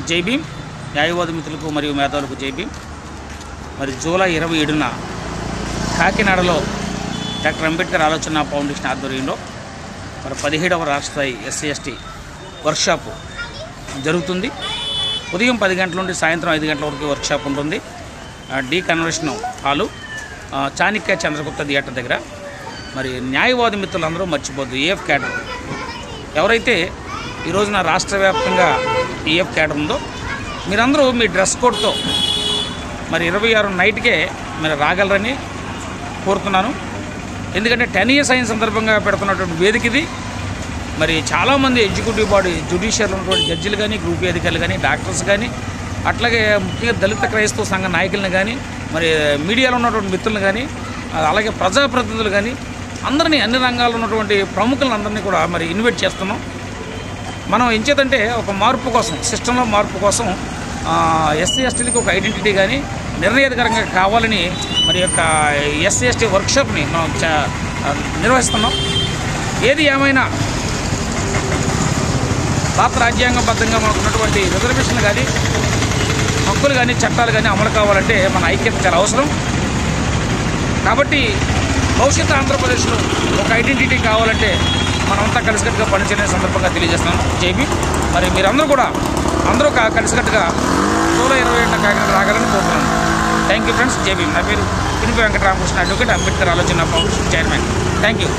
జై భీమ్. న్యాయవాద మిత్రులకు మరియు మేధావులకు జై భీమ్. మరి జూలై 27న కాకినాడలో డాక్టర్ అంబేద్కర్ ఆలోచన ఫౌండేషన్ ఆధ్వర్యంలో మరి 17వ రాష్ట్ర స్థాయి ఎస్సీ ఎస్టీ వర్క్షాప్ జరుగుతుంది. ఉదయం 10 గంటల నుండి సాయంత్రం 5 గంటల వరకు వర్క్షాప్ ఉంటుంది. The convention hall, Chanakya Chandragupta theatre దగ్గర. మరి న్యాయవాది మిత్రులందరూ మర్చిపోద్దు. ఏఎఫ్ క్యాడర్ ఎవరైతే ఈ రోజున రాష్ట్ర వ్యాప్తంగా ఏఎఫ్ క్యాడర్ ఉందో మీరందరూ మీ డ్రెస్ కోడ్తో మరి 26 నైట్కే మీరు రాగలరని కోరుతున్నాను. ఎందుకంటే 10 years అయిన సందర్భంగా పెడుతున్నటువంటి వేదిక ఇది. మరి చాలామంది ఎగ్జిక్యూటివ్ బాడీ జ్యుడిషియర్లో ఉన్నటువంటి జడ్జిలు కానీ, గ్రూప్ అధికారులు కానీ, డాక్టర్స్ కానీ, అట్లాగే ముఖ్యంగా దళిత క్రైస్తవ సంఘ నాయకులను కానీ, మరి మీడియాలో ఉన్నటువంటి మిత్రులను కానీ, అలాగే ప్రజాప్రతినిధులు కానీ అందరినీ, అన్ని రంగాల్లో ఉన్నటువంటి ప్రముఖులను అందరినీ కూడా మరి ఇన్వైట్ చేస్తున్నాం. మనం ఏం చేద్దంటే ఒక మార్పు కోసం, సిస్టంలో మార్పు కోసం ఎస్సీ ఎస్టీలకి ఒక ఐడెంటిటీ కానీ నిర్ణయాధికారంగా కావాలని మరి యొక్క ఎస్సీ ఎస్టీ వర్క్షాప్ని మనం నిర్వహిస్తున్నాం. ఏది ఏమైనా భారత రాజ్యాంగబద్ధంగా మనకు ఉన్నటువంటి రిజర్వేషన్లు కానీ, హక్కులు కానీ, చట్టాలు కానీ అమలు కావాలంటే మన ఐక్యత చాలా అవసరం. కాబట్టి భవిష్యత్తు ఆంధ్రప్రదేశ్లో ఒక ఐడెంటిటీ కావాలంటే మనమంతా కలిసికట్టుగా పనిచేయనే సందర్భంగా తెలియజేస్తున్నాను. జేబీ మరి మీరందరూ కూడా కలిసికట్టుగా జూలై 27న కాకినాడ రాగలని కోరుతున్నాను. Thank you friends. జేబీ. నా పేరు పినిపి వెంకటరామకృష్ణ, అడ్వకేట్, అంబేద్కర్ ఆలోచన ఫౌండేషన్ చైర్మన్. Thank you.